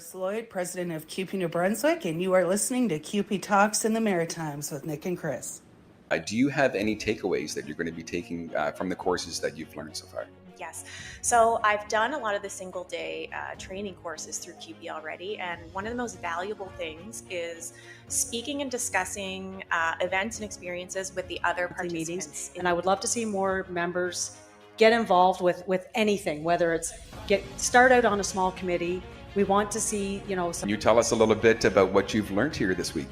Nicholas Lloyd, president of CUPE New Brunswick, and you are listening to CUPE Talks in the Maritimes with Nick and Chris. Do you have any takeaways that you're going to be taking from the courses that you've learned so far? Yes. So I've done a lot of the single day training courses through CUPE already. And one of the most valuable things is speaking and discussing events and experiences with the other participants. And I would love to see more members get involved with anything, whether it's start out on a small committee. We want to see, Can you tell us a little bit about what you've learned here this week?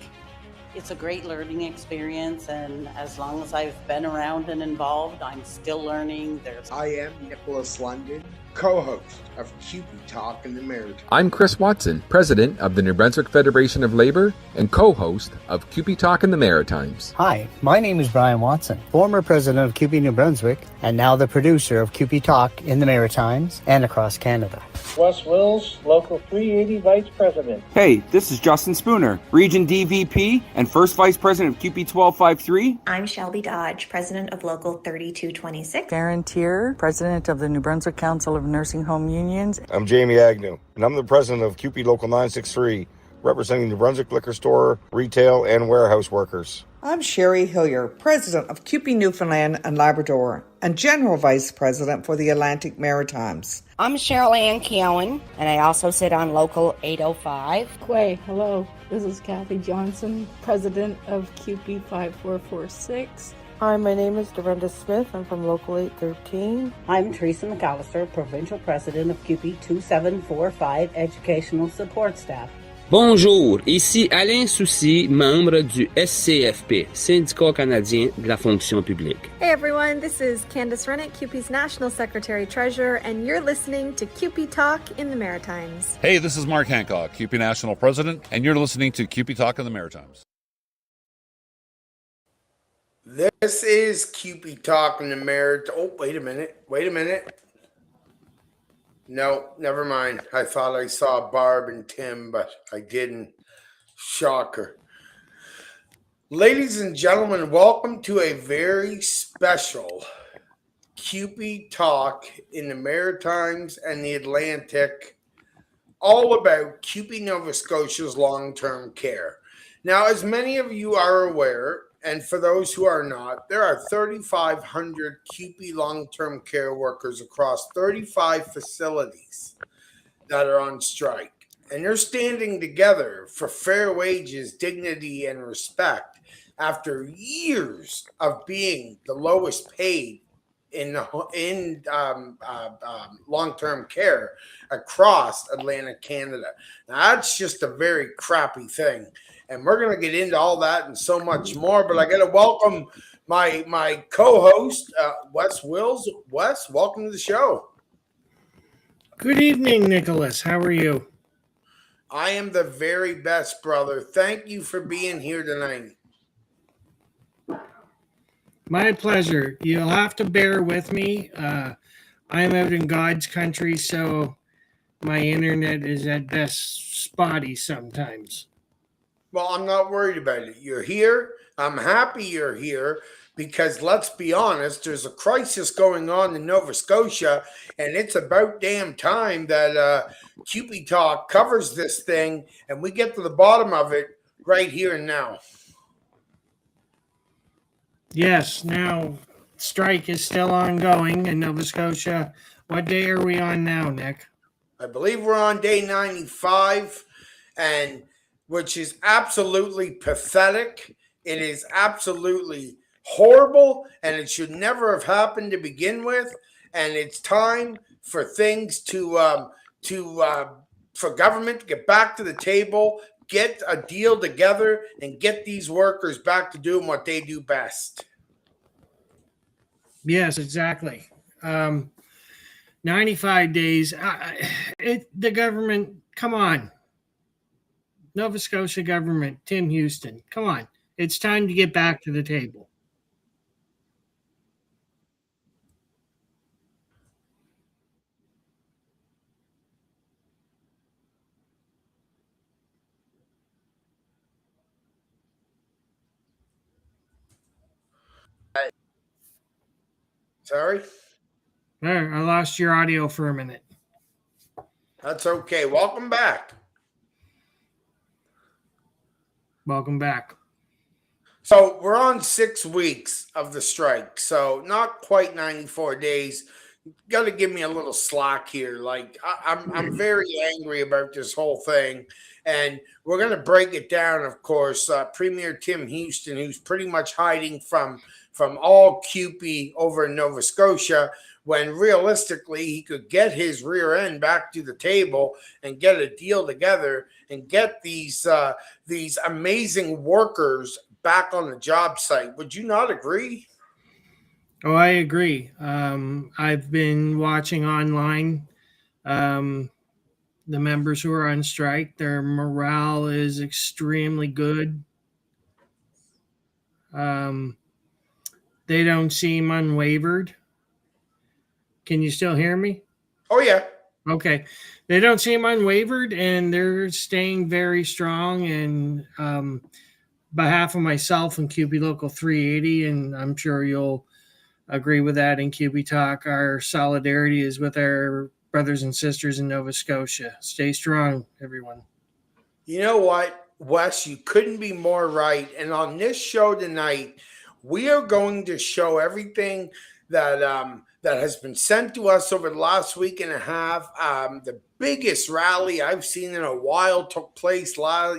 It's a great learning experience, and as long as I've been around and involved, I'm still learning. I am Nicholas London, co-host of CUPE Talk in the Maritimes. I'm Chris Watson, president of the New Brunswick Federation of Labour and co-host of CUPE Talk in the Maritimes. Hi, my name is Brian Watson, former president of CUPE New Brunswick and now the producer of CUPE Talk in the Maritimes and across Canada. Wes Wills, Local 380 Vice President. Hey, this is Justin Spooner, Region DVP and First Vice President of CUPE 1253. I'm Shelby Dodge, President of Local 3226. Karen Tier, President of the New Brunswick Council of Nursing Home Unions. I'm Jamie Agnew, and I'm the President of CUPE Local 963, representing New Brunswick Liquor Store, Retail, and Warehouse Workers. I'm Sherry Hillier, President of CUPE Newfoundland and Labrador, and General Vice President for the Atlantic Maritimes. I'm Cheryl Ann Keown, and I also sit on Local 805. Quay, hello. This is Kathy Johnson, President of CUPE 5446. Hi, my name is Dorinda Smith. I'm from Local 813. I'm Teresa McAllister, Provincial President of CUPE 2745 Educational Support Staff. Bonjour, ici Alain Soucy, membre du SCFP, Syndicat canadien de la fonction publique. Hey everyone, this is Candice Rennick, CUPE's National Secretary Treasurer, and you're listening to CUPE Talk in the Maritimes. Hey, this is Mark Hancock, CUPE National President, and you're listening to CUPE Talk in the Maritimes. This is CUPE Talk in the Maritimes. Oh, wait a minute. No, never mind. I thought I saw Barb and Tim, but I didn't. Shocker. Ladies and gentlemen, welcome to a very special CUPE Talk in the Maritimes and the Atlantic, all about CUPE Nova Scotia's long-term care. Now, as many of you are aware, and for those who are not, there are 3,500 CUPE long-term care workers across 35 facilities that are on strike. And they're standing together for fair wages, dignity, and respect after years of being the lowest paid in long-term care across Atlantic Canada. Now, that's just a very crappy thing. And we're going to get into all that and so much more. But I got to welcome my co-host, Wes Wills. Wes, welcome to the show. Good evening, Nicholas. How are you? I am the very best, brother. Thank you for being here tonight. My pleasure. You'll have to bear with me. I'm out in God's country, so my internet is at best spotty sometimes. Well, I'm not worried about it. You're here. I'm happy you're here because let's be honest, there's a crisis going on in Nova Scotia, and it's about damn time that CUPE Talk covers this thing and we get to the bottom of it right here and now. Yes, now strike is still ongoing in Nova Scotia. What day are we on now, Nick? I believe we're on day 95, and which is absolutely pathetic. It is absolutely horrible, and it should never have happened to begin with. And it's time for things for government to get back to the table, get a deal together, and get these workers back to doing what they do best. Yes, exactly. 95 days. The government, come on. Nova Scotia government, Tim Houston, come on. It's time to get back to the table. Sorry? I lost your audio for a minute. That's okay. Welcome back. Welcome back. So we're on 6 weeks of the strike, so not quite 94 days. Got to give me a little slack here. Like I'm very angry about this whole thing, and we're gonna break it down. Of course, Premier Tim Houston, who's pretty much hiding from all CUPE over in Nova Scotia, when realistically he could get his rear end back to the table and get a deal together and get these amazing workers back on the job site. Would you not agree? Oh, I agree. I've been watching online the members who are on strike. Their morale is extremely good. They don't seem unwavered. Can you still hear me? Oh, yeah. Okay. They don't seem unwavered, and they're staying very strong. And behalf of myself and CUPE Local 380, and I'm sure you'll agree with that in CUPE Talk, our solidarity is with our brothers and sisters in Nova Scotia. Stay strong, everyone. You know what, Wes, you couldn't be more right. And on this show tonight, we are going to show everything that that has been sent to us over the last week and a half. The biggest rally I've seen in a while took place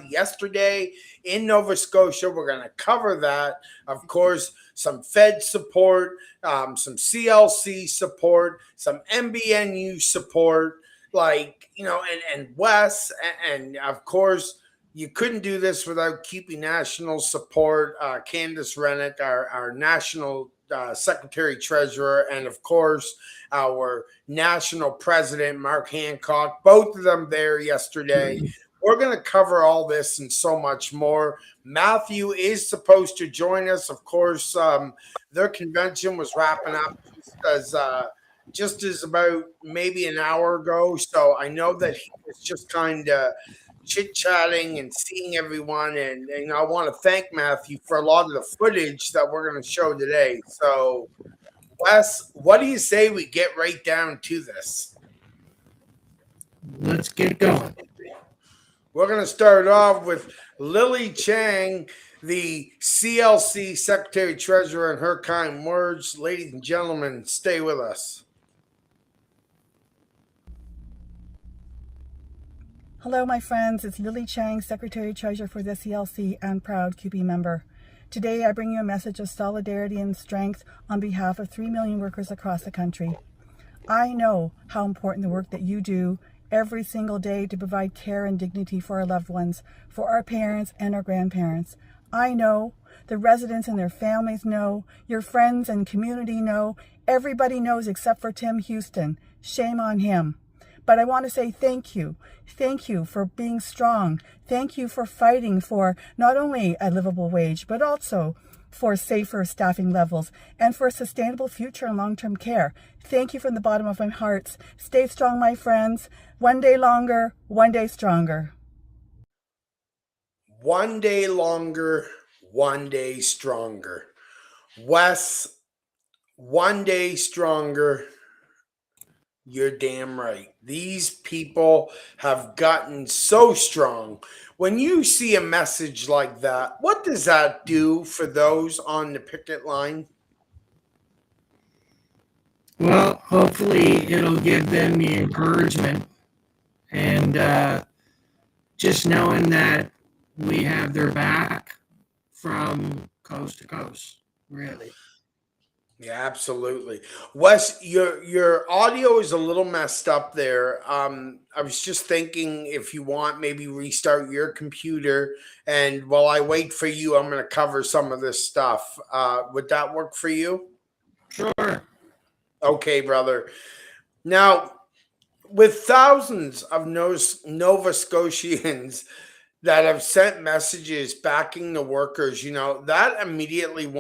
yesterday in Nova Scotia. We're going to cover that. Of course, some Fed support, some CLC support, some MBNU support, like, you know, and Wes, and of course, you couldn't do this without keeping national support. Candace Rennick, our national secretary treasurer, and of course, our national president, Mark Hancock, both of them there yesterday. We're going to cover all this and so much more. Matthew is supposed to join us. Of course, their convention was wrapping up just as about maybe an hour ago. So I know that he was just kind of chit-chatting and seeing everyone. And I want to thank Matthew for a lot of the footage that we're going to show today. So, Wes, what do you say we get right down to this? Let's get going. We're going to start off with Lily Chang, the CLC Secretary Treasurer, and her kind words. Ladies and gentlemen, stay with us. Hello, my friends. It's Lily Chang, Secretary Treasurer for the CLC and proud CUPE member. Today, I bring you a message of solidarity and strength on behalf of 3 million workers across the country. I know how important the work that you do every single day to provide care and dignity for our loved ones, for our parents and our grandparents. I know, the residents and their families know, your friends and community know, everybody knows except for Tim Houston. Shame on him. But I want to say thank you. Thank you for being strong. Thank you for fighting for not only a livable wage, but also for safer staffing levels and for a sustainable future and long-term care. Thank you from the bottom of my heart. Stay strong, my friends. One day longer, one day stronger. One day longer, one day stronger. Wes, one day stronger. You're damn right. These people have gotten so strong. When you see a message like that, what does that do for those on the picket line? Well, hopefully it'll give them the encouragement and just knowing that we have their back from coast to coast, really. Yeah, absolutely. Wes, your audio is a little messed up there. I was just thinking if you want, maybe restart your computer, and while I wait for you, I'm going to cover some of this stuff. Would that work for you? Sure. Okay, brother. Now, with thousands of Nova Scotians that have sent messages backing the workers, you know, that immediately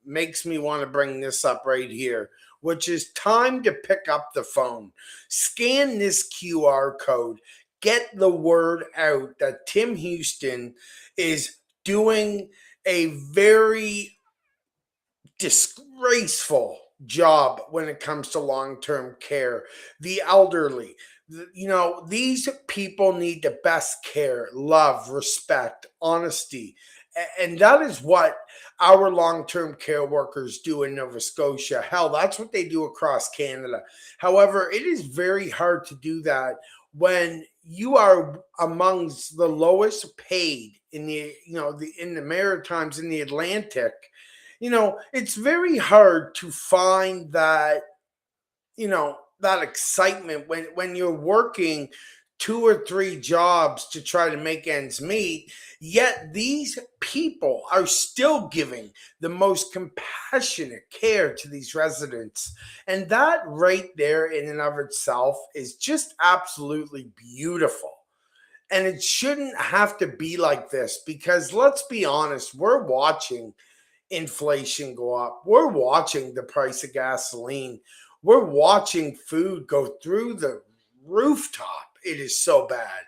makes me want to bring this up right here, which is time to pick up the phone. Scan this QR code. Get the word out that Tim Houston is doing a very disgraceful job when it comes to long-term care, the elderly, These people need the best care, love, respect, honesty. And that is what our long-term care workers do in Nova Scotia. Hell, that's what they do across Canada. However, it is very hard to do that when you are amongst the lowest paid in the Maritimes, in the Atlantic. It's very hard to find that that excitement when you're working 2 or 3 jobs to try to make ends meet, yet these people are still giving the most compassionate care to these residents. And that right there in and of itself is just absolutely beautiful. And it shouldn't have to be like this, because let's be honest, we're watching inflation go up. We're watching the price of gasoline. We're watching food go through the rooftop. It is so bad.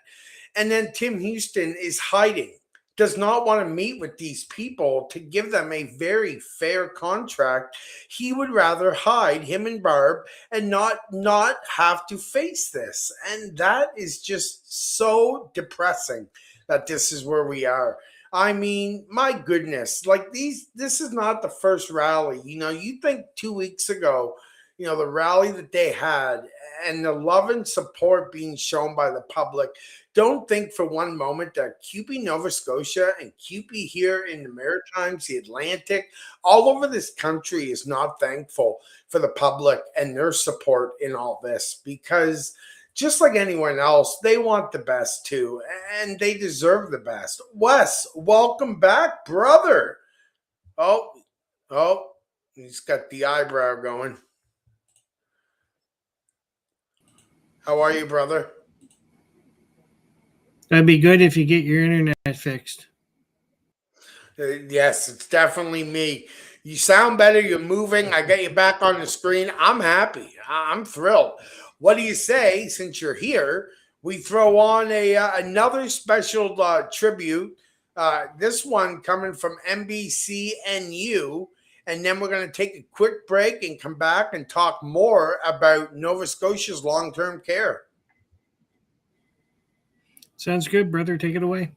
And then Tim Houston is hiding, does not want to meet with these people to give them a very fair contract. He would rather hide, him and Barb, and not have to face this. And that is just so depressing that this is where we are. I mean, my goodness, this is not the first rally. You think 2 weeks ago, the rally that they had and the love and support being shown by the public. Don't think for one moment that CUPE Nova Scotia and CUPE here in the Maritimes, the Atlantic, all over this country is not thankful for the public and their support in all this, because just like anyone else, they want the best too, and they deserve the best. Wes, welcome back, brother. Oh, he's got the eyebrow going. How are you, brother? That'd be good if you get your internet fixed. Yes, it's definitely me. You sound better. You're moving. I got you back on the screen. I'm happy. I'm thrilled. What do you say, since you're here, we throw on another special tribute, this one coming from NBCNU, and then we're going to take a quick break and come back and talk more about Nova Scotia's long-term care. Sounds good, brother. Take it away.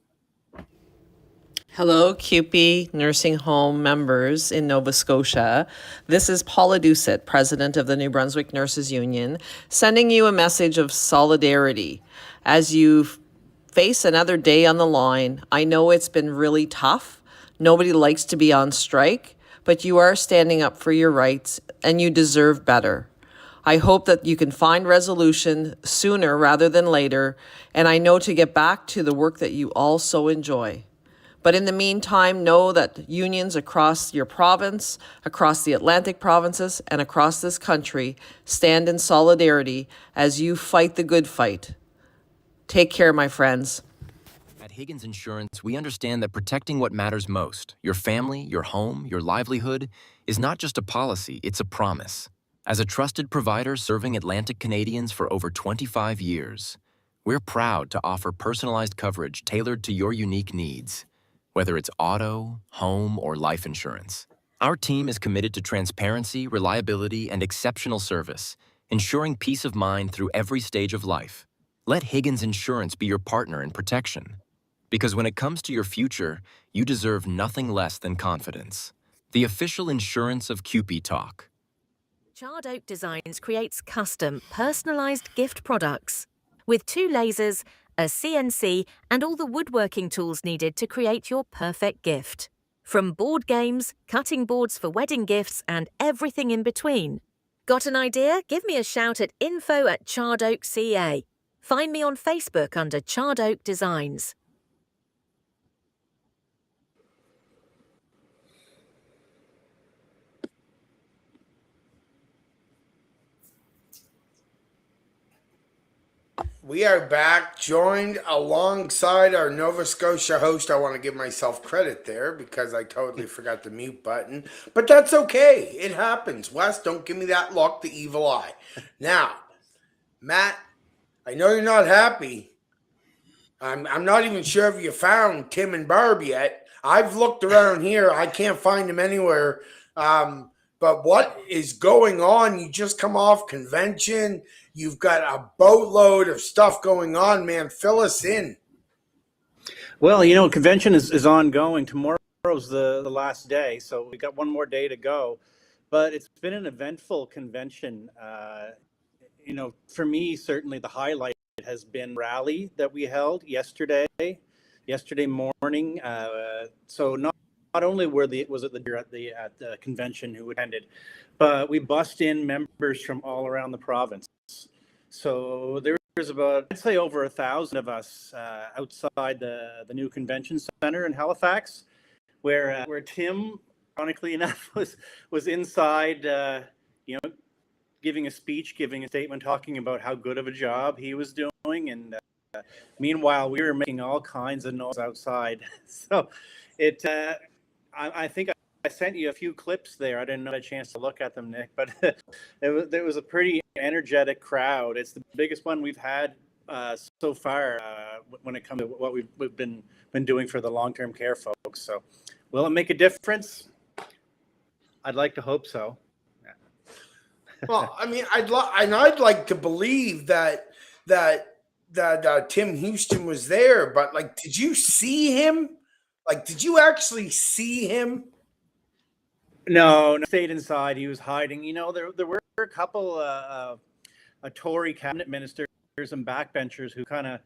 Hello, CUPE nursing home members in Nova Scotia. This is Paula Doucette, president of the New Brunswick Nurses Union, sending you a message of solidarity. As you face another day on the line, I know it's been really tough. Nobody likes to be on strike, but you are standing up for your rights and you deserve better. I hope that you can find resolution sooner rather than later, and I know to get back to the work that you all so enjoy. But in the meantime, know that unions across your province, across the Atlantic provinces, and across this country stand in solidarity as you fight the good fight. Take care, my friends. At Higgins Insurance, we understand that protecting what matters most, your family, your home, your livelihood, is not just a policy, it's a promise. As a trusted provider serving Atlantic Canadians for over 25 years, we're proud to offer personalized coverage tailored to your unique needs. Whether it's auto, home, or life insurance. Our team is committed to transparency, reliability, and exceptional service, ensuring peace of mind through every stage of life. Let Higgins Insurance be your partner in protection. Because when it comes to your future, you deserve nothing less than confidence. The official insurance of CUPE Talk. Charred Oak Designs creates custom, personalized gift products. With 2 lasers, a CNC, and all the woodworking tools needed to create your perfect gift. From board games, cutting boards for wedding gifts, and everything in between. Got an idea? Give me a shout at info@charredoak.ca. Find me on Facebook under Charred Oak Designs. We are back, joined alongside our Nova Scotia host. I want to give myself credit there because I totally forgot the mute button, but that's okay. It happens. Wes, don't give me that look, the evil eye. Now, Matt, I know you're not happy. I'm not even sure if you found Tim and Barb yet. I've looked around here. I can't find them anywhere. But what is going on? You just come off convention. You've got a boatload of stuff going on, man. Fill us in. Well, convention is ongoing. Tomorrow's the last day, so we got one more day to go. But it's been an eventful convention. For me, certainly the highlight has been rally that we held yesterday morning. So not only was it at the convention who attended, but we bussed in members from all around the province. So there's about, I'd say, over 1,000 of us outside the new convention center in Halifax, where Tim, ironically enough, was inside, giving a speech, giving a statement, talking about how good of a job he was doing, and meanwhile we were making all kinds of noise outside. So I think I sent you a few clips there. I didn't have a chance to look at them, Nick, but there was a pretty energetic crowd. It's the biggest one we've had so far when it comes to what we've been doing for the long-term care folks. So will it make a difference? I'd like to hope so. Well, I mean, I'd like to believe that Tim Houston was there, but like, did you see him? Like, did you actually see him? No, stayed inside. He was hiding. There were a couple Tory cabinet ministers and backbenchers who kind of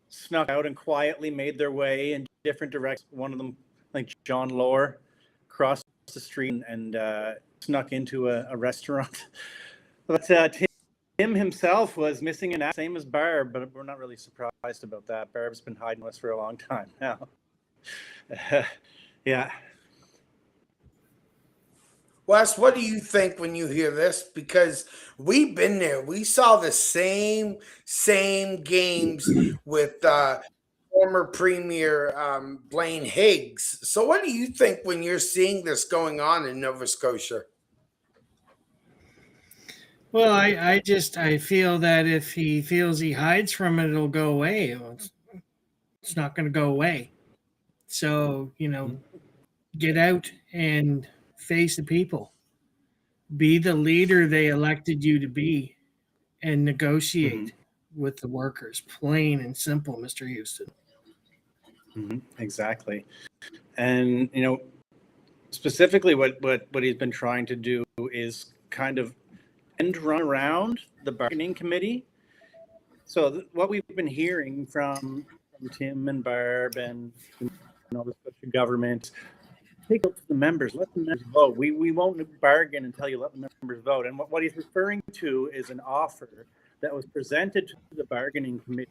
snuck out and quietly made their way in different directions. One of them, like John Lohr, crossed the street and snuck into a restaurant. But Tim himself was missing an act, same as Barb, but we're not really surprised about that. Barb's been hiding us for a long time now. Yeah. Wes, what do you think when you hear this? Because we've been there. We saw the same games with former Premier Blaine Higgs. So what do you think when you're seeing this going on in Nova Scotia? Well, I feel that if he feels he hides from it, it'll go away. It's not going to go away. So, get out and face the people. Be the leader they elected you to be and negotiate with the workers. Plain and simple, Mr. Houston. Exactly. And, specifically what he's been trying to do is kind of run around the bargaining committee. So what we've been hearing from Tim and Barb and the Nova Scotia government, take it to the members, let the members vote. We won't bargain until you let the members vote. And what he's referring to is an offer that was presented to the bargaining committee.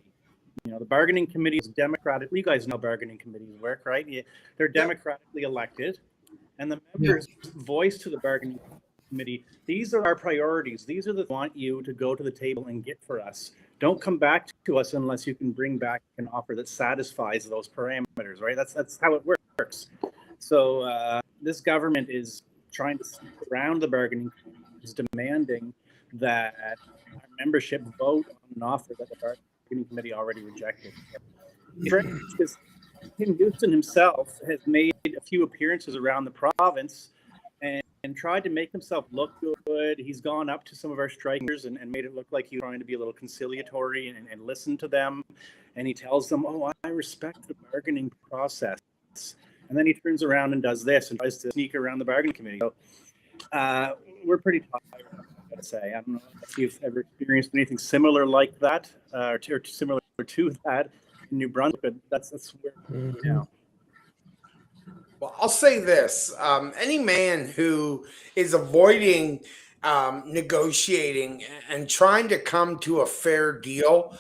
The bargaining committee is democratically, you guys know bargaining committees work, right? They're democratically elected, and the members voice to the bargaining committee, these are our priorities. These are the want you to go to the table and get for us. Don't come back to us unless you can bring back an offer that satisfies those parameters, right? That's how it works. So this government is trying to sneak around the bargaining committee, is demanding that our membership vote on an offer that the bargaining committee already rejected. For instance, Tim Houston himself has made a few appearances around the province and tried to make himself look good. He's gone up to some of our strikers and made it look like he was trying to be a little conciliatory and listen to them. And he tells them, oh, I respect the bargaining process. And then he turns around and does this and tries to sneak around the bargaining committee. So we're pretty tired, I've got to say. I don't know if you've ever experienced anything similar like that or similar to that in New Brunswick, but that's where now. Well, I'll say this. Any man who is avoiding negotiating and trying to come to a fair deal,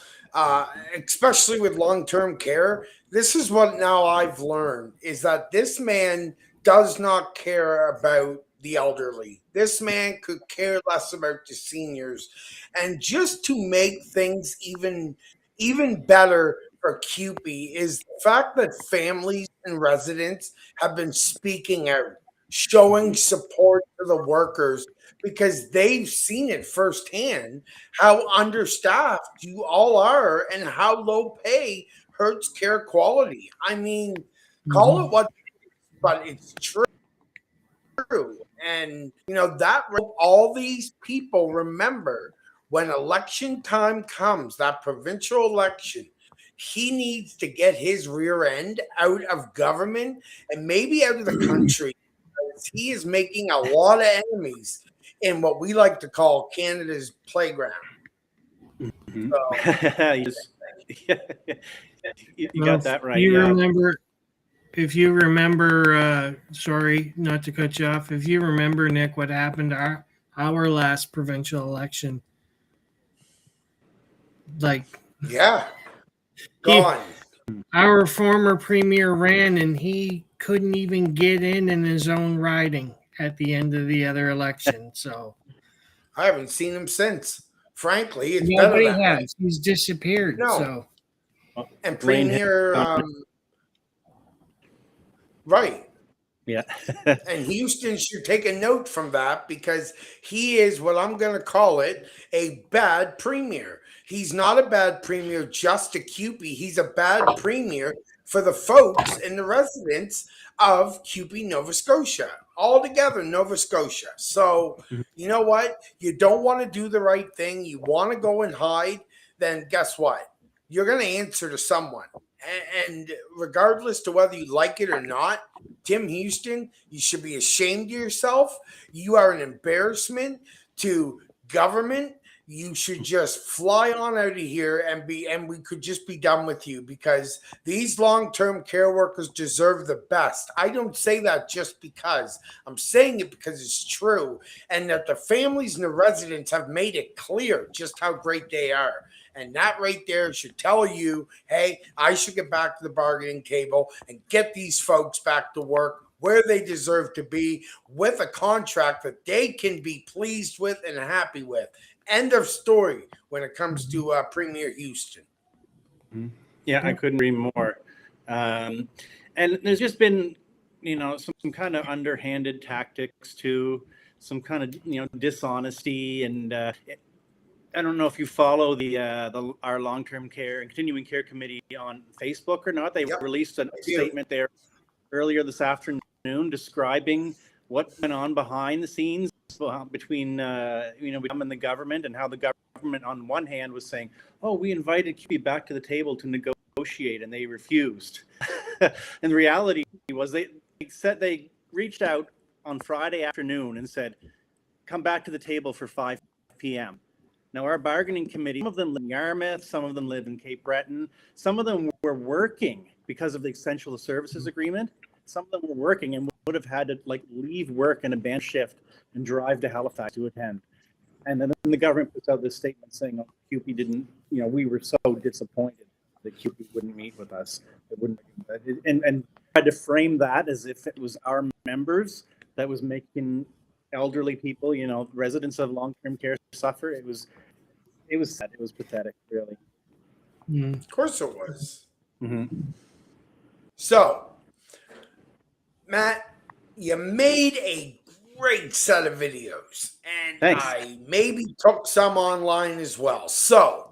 especially with long-term care, this is what now I've learned, is that this man does not care about the elderly. This man could care less about the seniors. And just to make things even better for CUPE is the fact that families and residents have been speaking out, showing support to the workers, because they've seen it firsthand how understaffed you all are and how low pay hurts care quality. I mean, call it what, but it's true. And that all these people remember when election time comes, that provincial election, he needs to get his rear end out of government and maybe out of the country. He is making a lot of enemies in what we like to call Canada's playground. Mm-hmm. So, you got that right. If you remember, sorry, not to cut you off. If you remember, Nick, what happened to our last provincial election? Gone. Our former premier ran and he couldn't even get in his own riding at the end of the other election. So I haven't seen him since. Frankly, it's nobody better that way. He's disappeared. No. So and Premier, right. Yeah. And Houston should take a note from that because he is what I'm going to call it, a bad premier. He's not a bad premier just to CUPE. He's a bad premier for the folks and the residents of CUPE, Nova Scotia. All together, Nova Scotia. So, you know what? You don't want to do the right thing. You want to go and hide. Then guess what? You're going to answer to someone. And regardless to whether you like it or not, Tim Houston, you should be ashamed of yourself. You are an embarrassment to government. You should just fly on out of here and we could just be done with you because these long-term care workers deserve the best. I don't say that just because. I'm saying it because it's true and that the families and the residents have made it clear just how great they are. And that right there should tell you, hey, I should get back to the bargaining table and get these folks back to work where they deserve to be with a contract that they can be pleased with and happy with. End of story when it comes to Premier Houston. Yeah, I couldn't agree more. And there's just been, some kind of underhanded tactics too, some kind of, dishonesty. And I don't know if you follow our long-term care and continuing care committee on Facebook or not. They released a statement there earlier this afternoon describing what went on behind the scenes between them and the government, and how the government on one hand was saying, oh, we invited CUPE back to the table to negotiate, and they refused. And the reality was they reached out on Friday afternoon and said, come back to the table for 5 p.m. Now, our bargaining committee, some of them live in Yarmouth, some of them live in Cape Breton, some of them were working because of the essential services agreement. Some of them were working and would have had to leave work and abandon shift and drive to Halifax to attend. And then the government puts out this statement saying, oh, CUPE didn't, we were so disappointed that CUPE wouldn't meet with us. It wouldn't, and tried to frame that as if it was our members that was making elderly people, residents of long-term care suffer. It was sad. It was pathetic, really. Of course it was. Mm-hmm. So, Matt, you made a great set of videos, and thanks. I maybe took some online as well. So,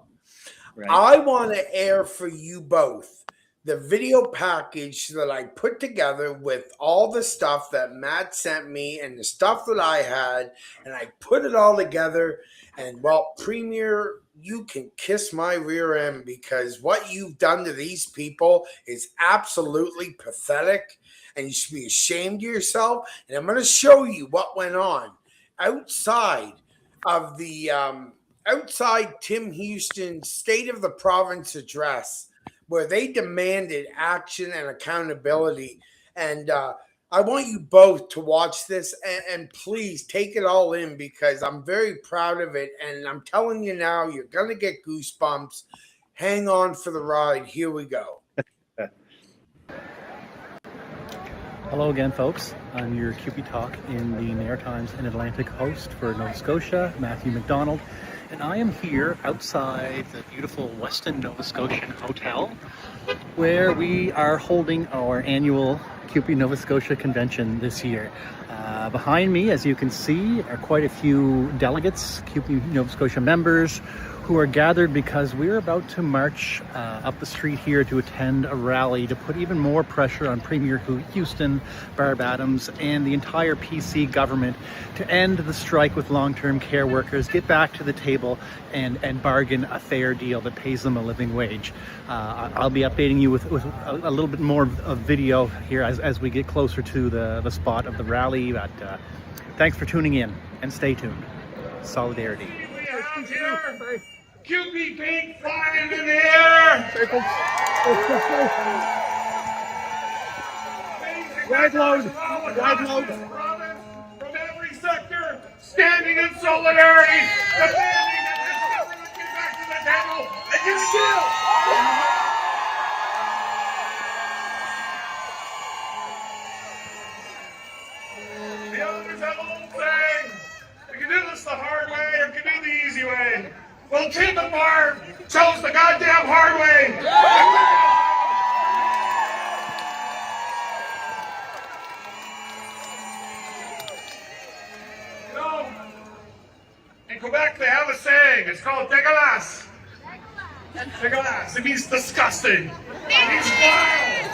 I want to air for you both the video package that I put together with all the stuff that Matt sent me and the stuff that I had, and I put it all together. And well, Premier, you can kiss my rear end because what you've done to these people is absolutely pathetic, and you should be ashamed of yourself. And I'm going to show you what went on outside of the outside Tim Houston's State of the Province address, where they demanded action and accountability. And I want you both to watch this and please take it all in because I'm very proud of it. And I'm telling you now, you're going to get goosebumps. Hang on for the ride. Here we go. Hello again, folks. I'm your CUPE Talk in the Maritimes and Atlantic host for Nova Scotia, Matthew McDonald. And I am here outside the beautiful Weston Nova Scotian Hotel, where we are holding our annual CUPE Nova Scotia convention this year. Behind me, as you can see, are quite a few delegates, CUPE Nova Scotia members, who are gathered because we're about to march up the street here to attend a rally to put even more pressure on Premier Houston, Barb Adams, and the entire PC government to end the strike with long-term care workers, get back to the table, and bargain a fair deal that pays them a living wage. I'll be updating you with a little bit more of video here as we get closer to the spot of the rally. But thanks for tuning in, and stay tuned. Solidarity. CUPE paint flying in the air! Wide load! Wide load! From every sector, standing in solidarity, demanding that this government get back to the table and get a deal! The others have a little saying, we can do this the hard way or we can do the easy way. Well, Tim and Barb chose the goddamn hard way. You know, in Quebec they have a saying. It's called dégueulasse. Dégueulasse. It means disgusting. It means wild.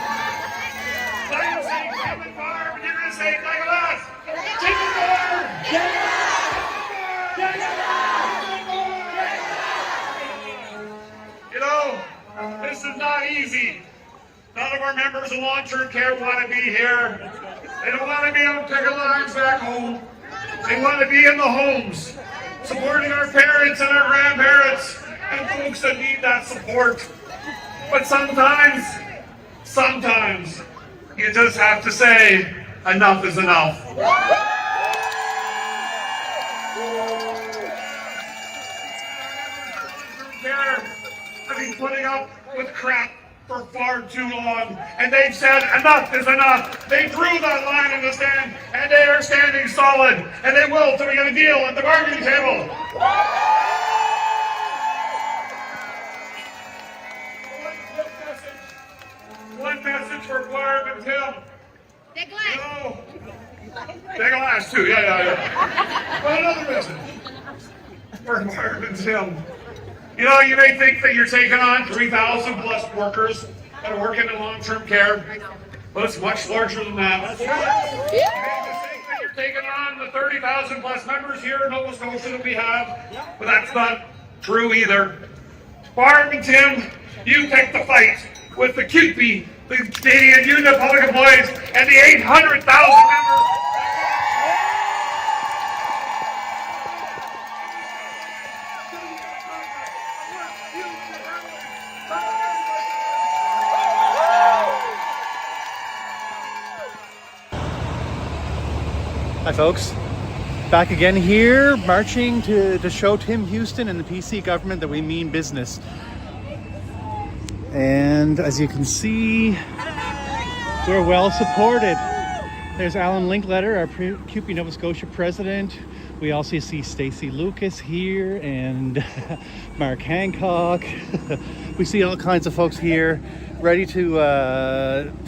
So I'm saying Tim and Barb, and you're going to say dégueulasse. Tim and Barb. You know, this is not easy. None of our members of long-term care want to be here. They don't want to be on picket lines back home. They want to be in the homes, supporting our parents and our grandparents and folks that need that support. But sometimes, you just have to say, enough is enough. I've been putting up with crap for far too long, and they've said enough is enough. They drew that line in the sand, and they are standing solid, and they will till we get a deal at the bargaining table. One message for Barb and Tim. Dégueulasse too, yeah. Well, another message for Barb and Tim. You know, you may think that you're taking on 3,000 plus workers that are working in long-term care, but it's much larger than that. You may think that you're taking on the 30,000 plus members here in Nova Scotia that we have, but that's not true either. Barb and Tim, you picked the fight with the CUPE, the Canadian Union of Public Employees, and the 800,000 members. Hi folks, back again here, marching to show Tim Houston and the PC government that we mean business. And as you can see, we're well supported. There's Alan Linkletter, our CUPE Nova Scotia president. We also see Stacey Lucas here and Mark Hancock. We see all kinds of folks here ready to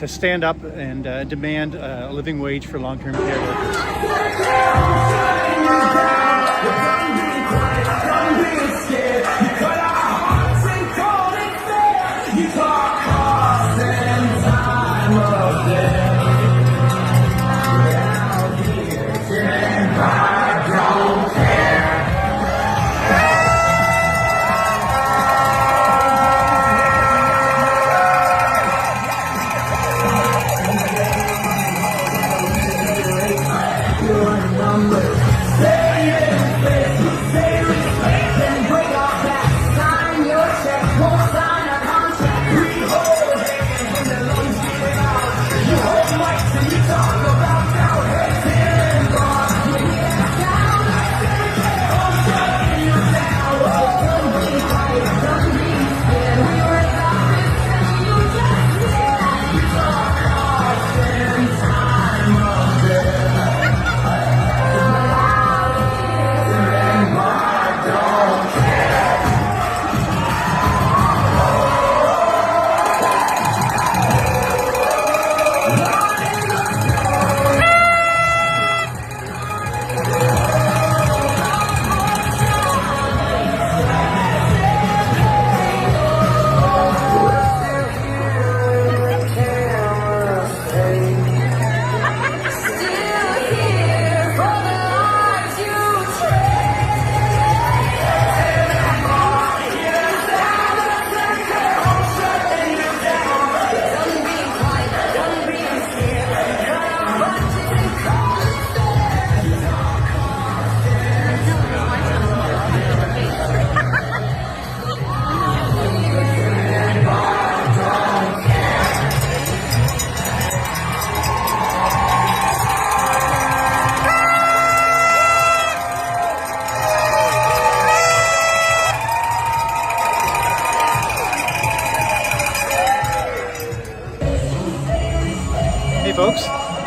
stand up and demand a living wage for long-term care workers.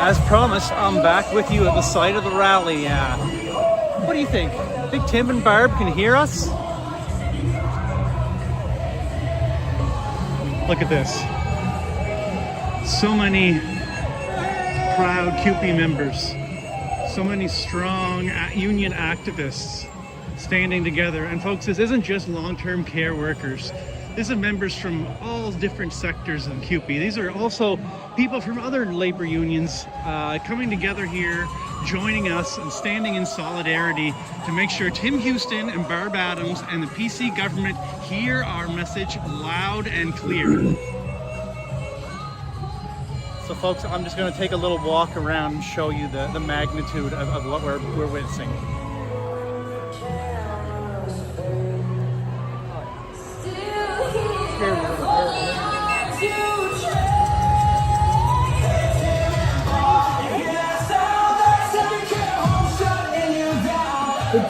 as promised, I'm back with you at the site of the rally. What do you think? Think Tim and Barb can hear us? Look at this. So many proud CUPE members. So many strong union activists standing together. And folks, this isn't just long-term care workers. These are members from all different sectors of CUPE. These are also people from other labor unions coming together here, joining us and standing in solidarity to make sure Tim Houston and Barb Adams and the PC government hear our message loud and clear. So folks, I'm just going to take a little walk around and show you the magnitude of what we're witnessing.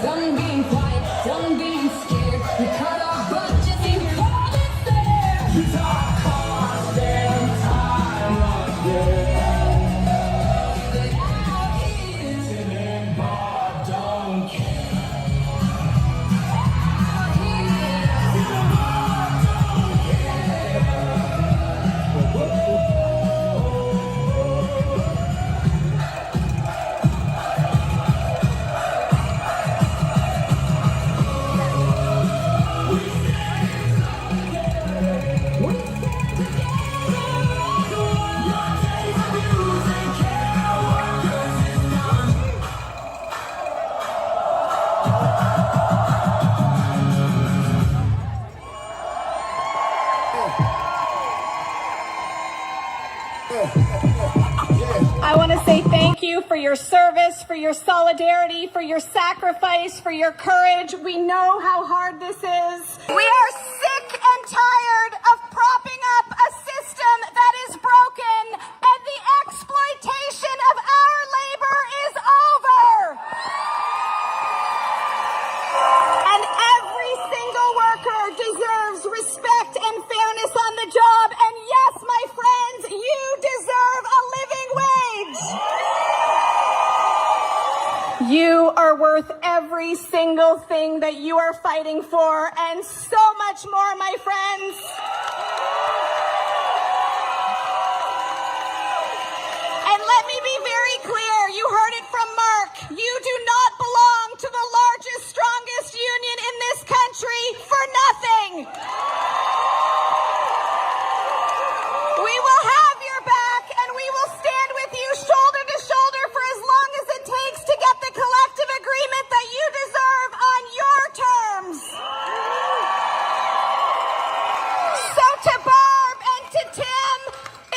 Done being quiet, done being scared. You cut off budgets and you call it fair. You talk hard, damn time up there. But out here, Tim and Bob don't care. Out here, Tim and Bob don't I want to say thank you for your service, for your solidarity, for your sacrifice, for your courage. We know how hard this is. We are sick and tired of propping up a system that is broken, and the exploitation of our labor is over. And every single worker deserves respect and fairness on the job. And yes, my friends, you deserve a living wage. You are worth every single thing that you are fighting for, and so much more, my friends. And let me be very clear, you heard it from Mark. You do not belong to the largest, strongest union in this country for nothing. We will have your back, and we will stand with you shoulder to shoulder for as long as it takes to get the collective agreement that you deserve on your terms. So to Barb and to Tim,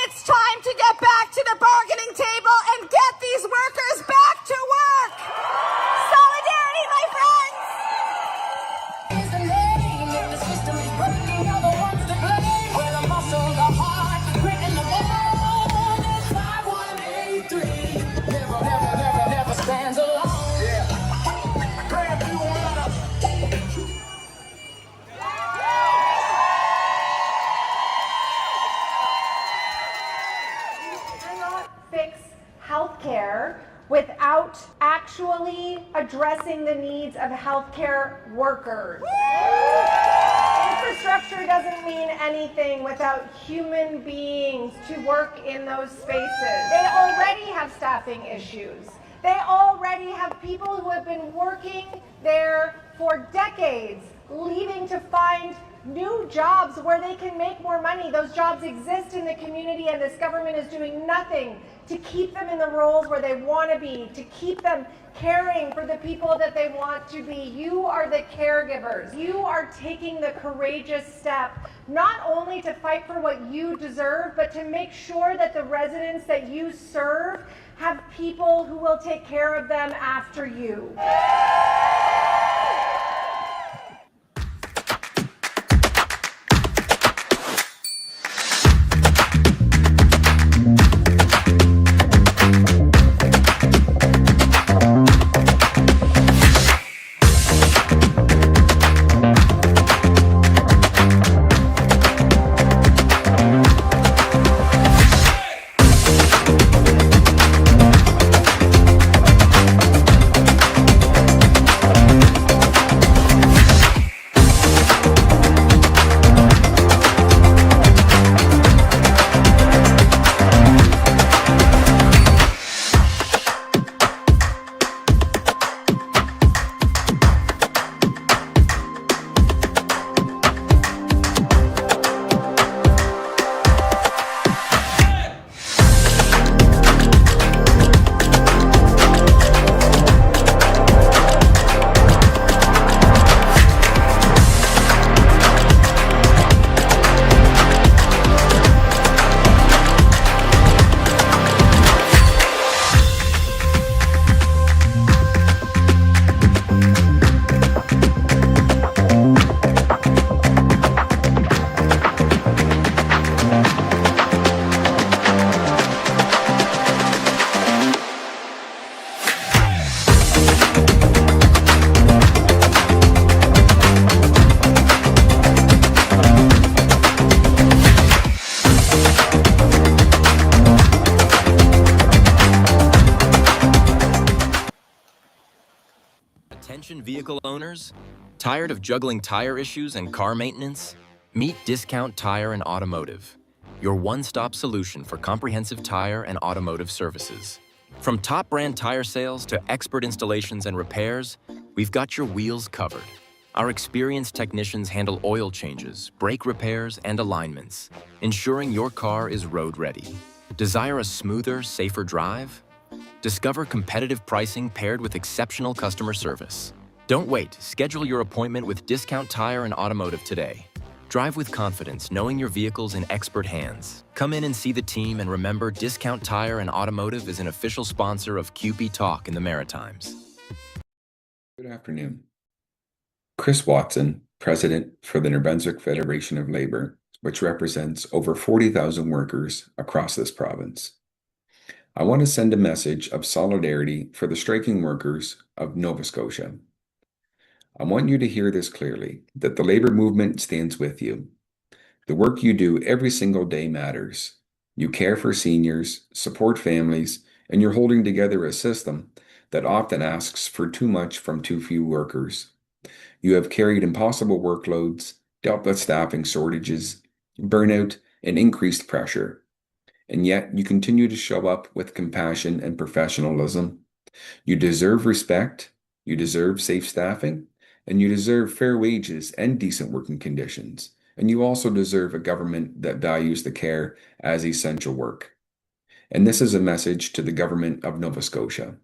it's time to get back to the bargaining table and get these workers back to work. Solidarity, my friends. Fix healthcare without actually addressing the needs of healthcare workers. Infrastructure doesn't mean anything without human beings to work in those spaces. They already have staffing issues. They already have people who have been working there for decades, leaving to find new jobs where they can make more money. Those jobs exist in the community, and this government is doing nothing to keep them in the roles where they want to be, to keep them caring for the people that they want to be. You are the caregivers. You are taking the courageous step, not only to fight for what you deserve, but to make sure that the residents that you serve have people who will take care of them after you. owners? Tired of juggling tire issues and car maintenance? Meet Discount Tire and Automotive, your one-stop solution for comprehensive tire and automotive services. From top brand tire sales to expert installations and repairs, we've got your wheels covered. Our experienced technicians handle oil changes, brake repairs, and alignments, ensuring your car is road ready. Desire a smoother, safer drive? Discover competitive pricing paired with exceptional customer service. Don't wait. Schedule your appointment with Discount Tire and Automotive today. Drive with confidence, knowing your vehicle's in expert hands. Come in and see the team, and remember, Discount Tire and Automotive is an official sponsor of CUPE Talk in the Maritimes. Good afternoon. Chris Watson, President for the New Brunswick Federation of Labour, which represents over 40,000 workers across this province. I want to send a message of solidarity for the striking workers of Nova Scotia. I want you to hear this clearly, that the labor movement stands with you. The work you do every single day matters. You care for seniors, support families, and you're holding together a system that often asks for too much from too few workers. You have carried impossible workloads, dealt with staffing shortages, burnout, and increased pressure. And yet you continue to show up with compassion and professionalism. You deserve respect, you deserve safe staffing, and you deserve fair wages and decent working conditions. And you also deserve a government that values the care as essential work. And this is a message to the government of Nova Scotia.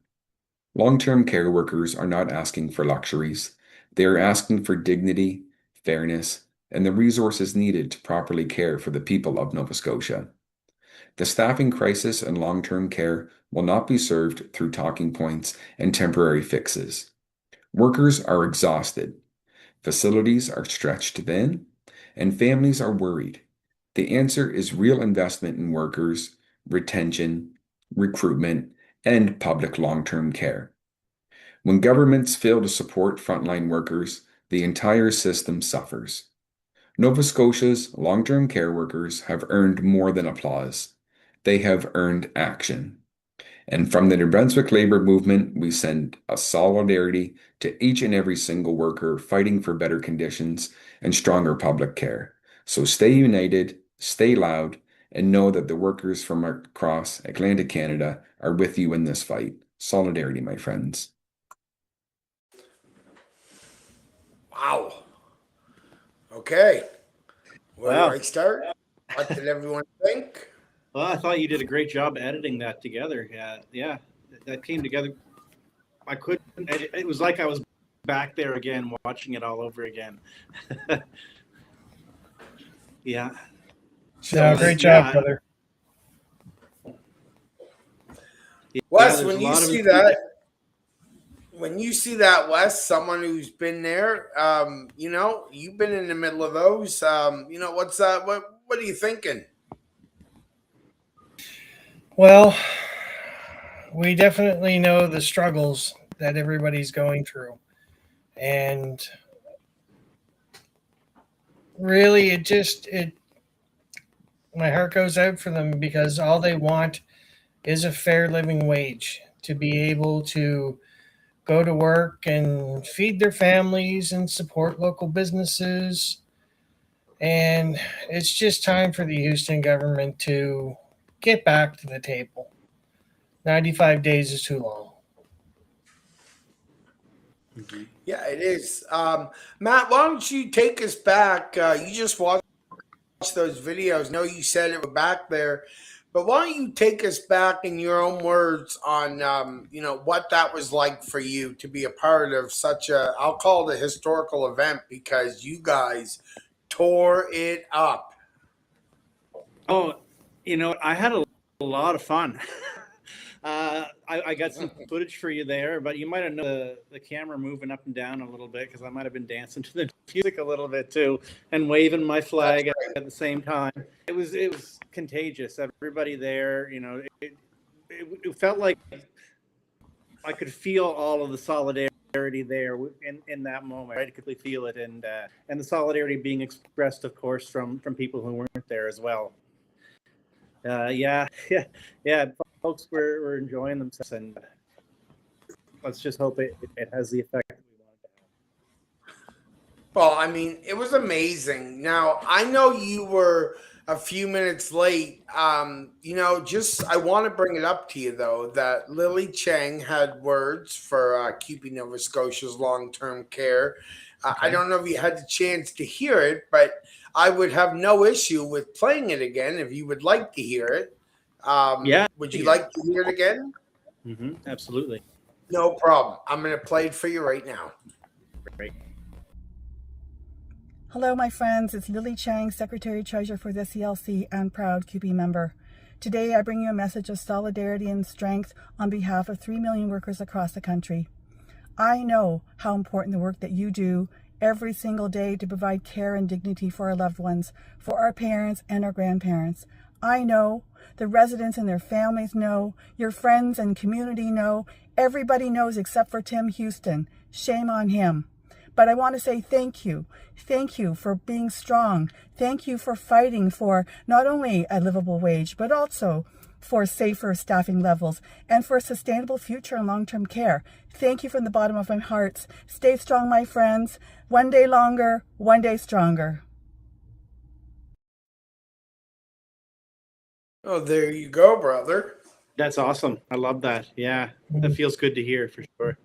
Long-term care workers are not asking for luxuries. They are asking for dignity, fairness, and the resources needed to properly care for the people of Nova Scotia. The staffing crisis in long-term care will not be served through talking points and temporary fixes. Workers are exhausted, facilities are stretched thin, and families are worried. The answer is real investment in workers, retention, recruitment, and public long-term care. When governments fail to support frontline workers, the entire system suffers. Nova Scotia's long-term care workers have earned more than applause. They have earned action. And from the New Brunswick labor movement, we send a solidarity to each and every single worker fighting for better conditions and stronger public care. So stay united, stay loud, and know that the workers from across Atlantic Canada are with you in this fight. Solidarity, my friends. Wow. Okay. Where Wow. do I start? What did everyone think? Well, I thought you did a great job editing that together. Yeah, that came together. I couldn't. It was like I was back there again, watching it all over again. Yeah. So, great job, brother. Wes, when you see that, Wes, someone who's been there, you've been in the middle of those. What's that? What are you thinking? Well, we definitely know the struggles that everybody's going through. And really, my heart goes out for them, because all they want is a fair living wage to be able to go to work and feed their families and support local businesses. And it's just time for the Houston government to get back to the table. 95 days is too long. Yeah, it is. Matt, why don't you take us back? You just watched those videos. No, you said it was back there, but why don't you take us back in your own words on, what that was like for you to be a part of such a, I'll call it a historical event, because you guys tore it up. Oh, I had a lot of fun. I got some footage for you there, but you might have known the camera moving up and down a little bit, because I might have been dancing to the music a little bit too, and waving my flag at the same time. It was contagious. Everybody there, it felt like I could feel all of the solidarity there in that moment. I could feel it, and the solidarity being expressed, of course, from people who weren't there as well. Yeah. Folks were enjoying themselves, and let's just hope it has the effect we want it to have. Well, I mean, it was amazing. Now, I know you were a few minutes late. Just I want to bring it up to you though that Lily Chang had words for CUPE Nova Scotia's long-term care. I don't know if you had the chance to hear it, but I would have no issue with playing it again if you would like to hear it. Yeah. Would you like to hear it again? Absolutely. No problem. I'm going to play it for you right now. Great. Hello, my friends. It's Lily Chang, Secretary Treasurer for the CLC and proud CUPE member. Today, I bring you a message of solidarity and strength on behalf of 3 million workers across the country. I know how important the work that you do every single day to provide care and dignity for our loved ones, for our parents and our grandparents. I know, the residents and their families know, your friends and community know, everybody knows except for Tim Houston. Shame on him. But I want to say thank you. Thank you for being strong. Thank you for fighting for not only a livable wage, but also for safer staffing levels and for a sustainable future in long-term care. Thank you from the bottom of my heart. Stay strong, my friends. One day longer, one day stronger. Oh, there you go, brother. That's awesome. I love that. Yeah, that feels good to hear for sure.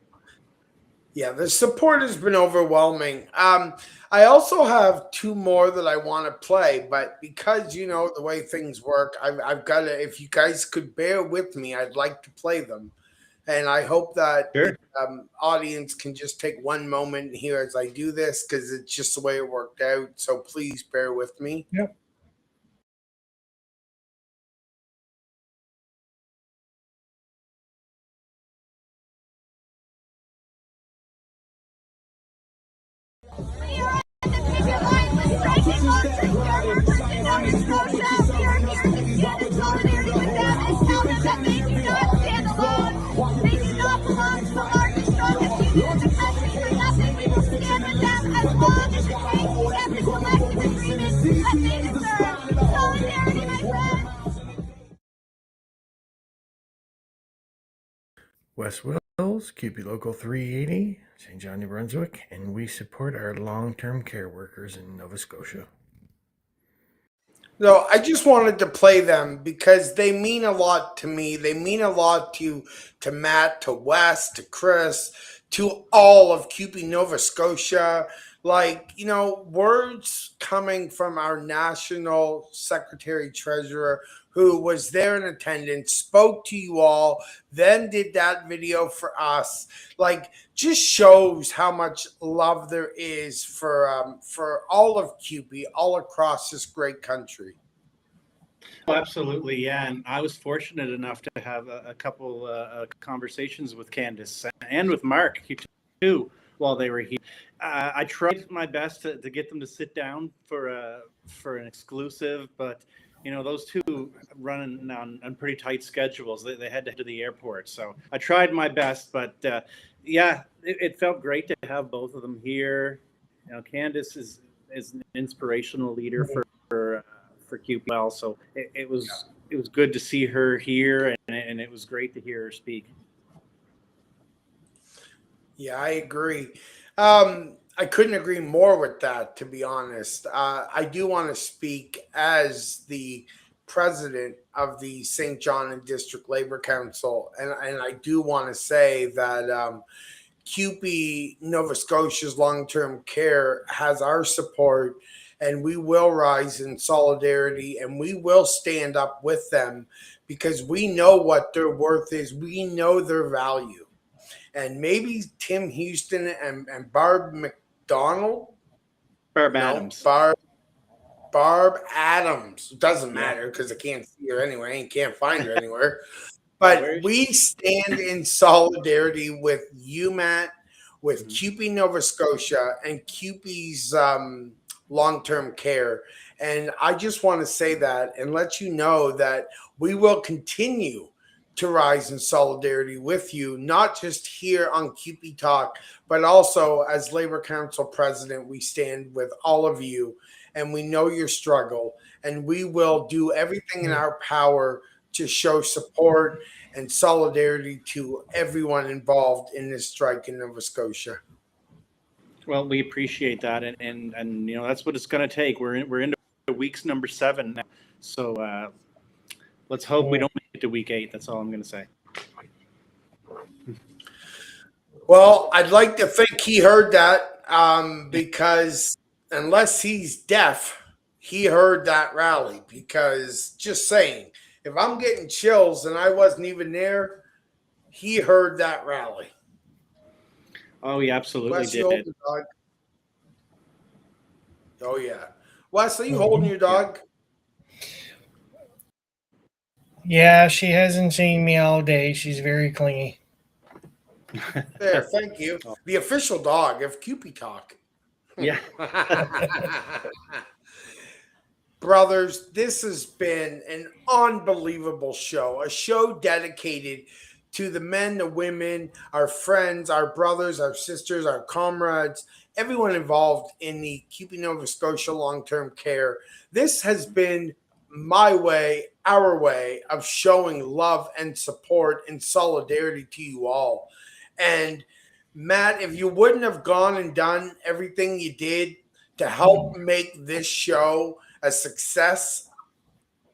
Yeah, the support has been overwhelming. I also have two more that I want to play, but because you know the way things work, I've got to. If you guys could bear with me, I'd like to play them, and I hope that Sure. the audience can just take one moment here as I do this because it's just the way it worked out. So please bear with me. Yep. West Wills, CUPE Local 380, St. John, New Brunswick, and we support our long-term care workers in Nova Scotia. No, I just wanted to play them because they mean a lot to me. They mean a lot to Matt, to Wes, to Chris, to all of CUPE Nova Scotia. Like, you know, words coming from our national secretary treasurer who was there in attendance, spoke to you all, then did that video for us. Like, just shows how much love there is for all of CUPE all across this great country. Oh, absolutely, yeah. And I was fortunate enough to have a couple conversations with Candace and with Mark too while they were here. I tried my best to get them to sit down for an exclusive, but you know those two running on pretty tight schedules. They had to head to the airport, so I tried my best. But yeah, it felt great to have both of them here. You know, Candace is an inspirational leader for CUPE well, so it was good to see her here, and it was great to hear her speak. Yeah, I agree. I couldn't agree more with that, to be honest. I do want to speak as the president of the St. John and District Labor Council, and I do want to say that CUPE Nova Scotia's long-term care has our support, and we will rise in solidarity and we will stand up with them because we know what their worth is. We know their value. And maybe Tim Houston and Barb McDonald. Adams. Barb Adams. Doesn't matter because I can't see her anywhere and can't find her anywhere. But we stand in solidarity with you, Matt, with CUPE Nova Scotia and CUPE's long-term care. And I just want to say that and let you know that we will continue to rise in solidarity with you, not just here on CUPE Talk, but also as Labor Council President, we stand with all of you and we know your struggle and we will do everything in our power to show support and solidarity to everyone involved in this strike in Nova Scotia. Well, we appreciate that, and you know that's what it's going to take. We're into weeks number 7 now, so let's hope we don't make it to week 8. That's all I'm going to say. Well, I'd like to think he heard that because unless he's deaf, he heard that rally. Because just saying, if I'm getting chills and I wasn't even there, he heard that rally. Oh, he absolutely Wes, you hold did. the dog. Oh yeah, Wes, are you holding your dog? Yeah, she hasn't seen me all day. She's very clingy. There, thank you. The official dog of CUPE Talk. Yeah. Brothers, this has been an unbelievable show, a show dedicated to the men, the women, our friends, our brothers, our sisters, our comrades, everyone involved in the CUPE Nova Scotia long-term care. This has been my way, our way of showing love and support and solidarity to you all. And Matt, if you wouldn't have gone and done everything you did to help make this show a success,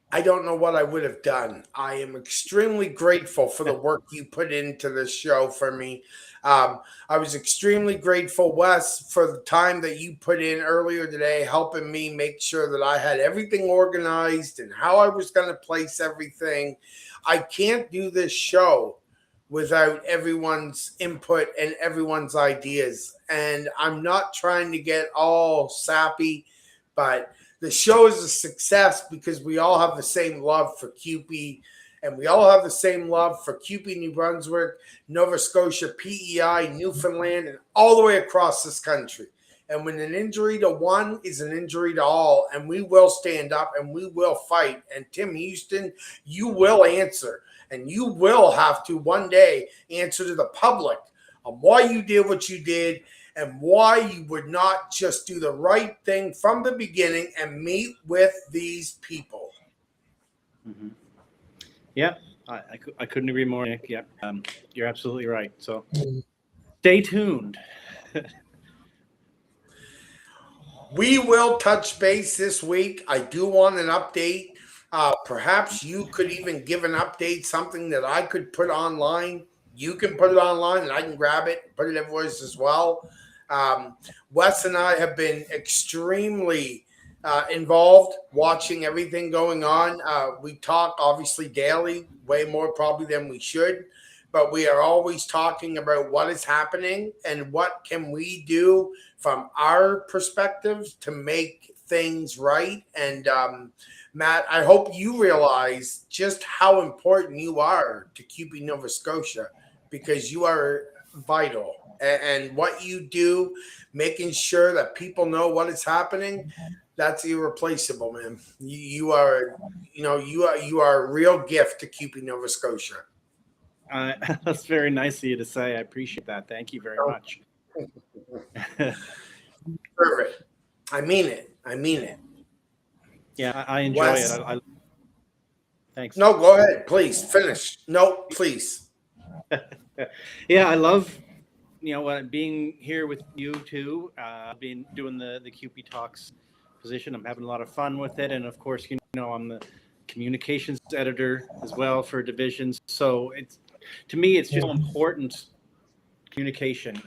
I don't know what I would have done. I am extremely grateful for the work you put into this show for me. I was extremely grateful, Wes, for the time that you put in earlier today, helping me make sure that I had everything organized and how I was going to place everything. I can't do this show without everyone's input and everyone's ideas. And I'm not trying to get all sappy, but the show is a success because we all have the same love for CUPE, and we all have the same love for CUPE New Brunswick, Nova Scotia, PEI, Newfoundland, and all the way across this country. And when an injury to one is an injury to all, and we will stand up and we will fight. And Tim Houston, you will answer, and you will have to one day answer to the public on why you did what you did and why you would not just do the right thing from the beginning and meet with these people. Mm-hmm. Yeah, I couldn't agree more, Nick. Yeah, you're absolutely right. So stay tuned. We will touch base this week. I do want an update. Perhaps you could even give an update, something that I could put online. You can put it online and I can grab it, put it everywhere as well. Wes and I have been extremely involved watching everything going on. We talk obviously daily, way more probably than we should, but we are always talking about what is happening and what can we do from our perspectives to make things right. And Matt, I hope you realize just how important you are to CUPE Nova Scotia, because you are vital. And what you do, making sure that people know what is happening, that's irreplaceable, man. You are a real gift to CUPE Nova Scotia. That's very nice of you to say. I appreciate that. Thank you very much. Perfect. I mean it. Yeah, I enjoy Wes? it. Thanks. No, go ahead. Please finish. No, please. Yeah, I love, being here with you too. Being doing the CUPE Talks position. I'm having a lot of fun with it. And of course, I'm the communications editor as well for divisions. So to me, it's just so important communication.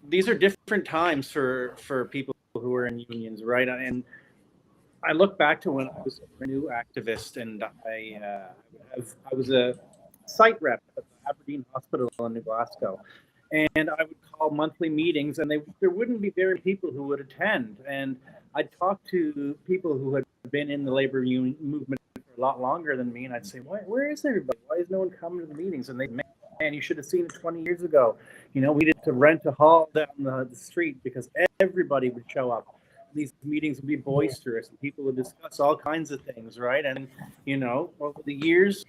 These are different times for people who are in unions, right? And I look back to when I was a new activist, and I was a site rep at the Aberdeen Hospital in New Glasgow, and I would call monthly meetings, and there wouldn't be very people who would attend. And I'd talk to people who had been in the labor union movement for a lot longer than me, and I'd say, where is everybody? Why is no one coming to the meetings? And they, man, you should have seen it 20 years ago. We needed to rent a hall down the street because everybody would show up. These meetings would be boisterous, and people would discuss all kinds of things, right? And over the years,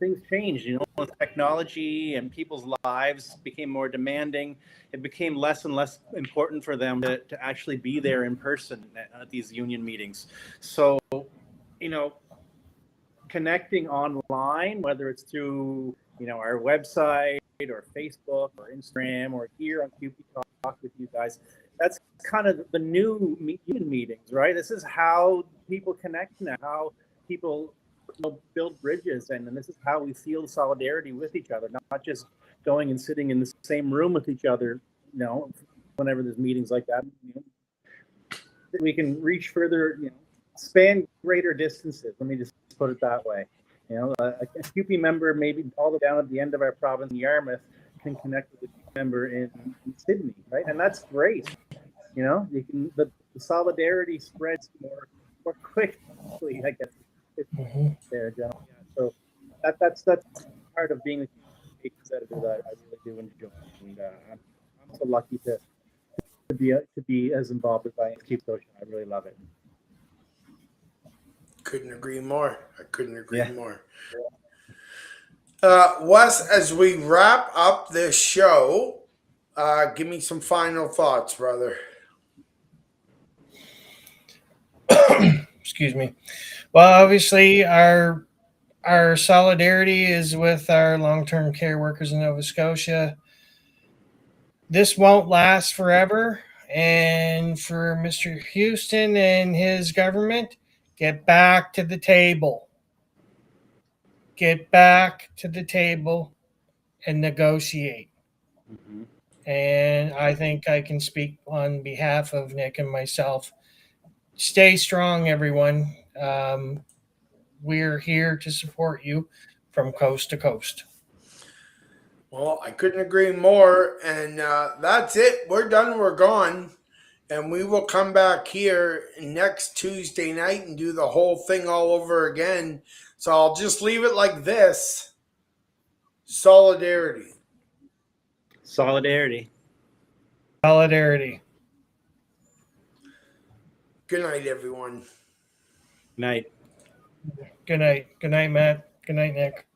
things changed. With technology and people's lives became more demanding. It became less and less important for them to actually be there in person at these union meetings. So, connecting online, whether it's through our website or Facebook or Instagram or here on CUPE Talk, with you guys. That's kind of the new union meetings, right? This is how people connect now, how people build bridges, and this is how we feel solidarity with each other, not just going and sitting in the same room with each other, whenever there's meetings like that. We can reach further, span greater distances. Let me just put it that way. A CUPE member maybe all the way down at the end of our province in Yarmouth can connect with a CUPE member in Sydney, right? And that's great. You can the solidarity spreads more quickly, I guess. There, gentlemen. Yeah, so that's part of being a CUPE senator that I really do enjoy, and I'm so lucky to be as involved as I am with CUPE Scotia. I really love it. Couldn't agree more. More. Wes, as we wrap up this show, give me some final thoughts, brother. Excuse me. Well, obviously, our solidarity is with our long-term care workers in Nova Scotia. This won't last forever, and for Mr. Houston and his government, get back to the table. Get back to the table and negotiate. And I think I can speak on behalf of Nick and myself. Stay strong, everyone. We're here to support you from coast to coast. Well, I couldn't agree more. And that's it. We're done. We're gone. And we will come back here next Tuesday night and do the whole thing all over again. So I'll just leave it like this. Solidarity. Solidarity. Solidarity. Good night, everyone. Night. Good night. Good night, Matt. Good night, Nick.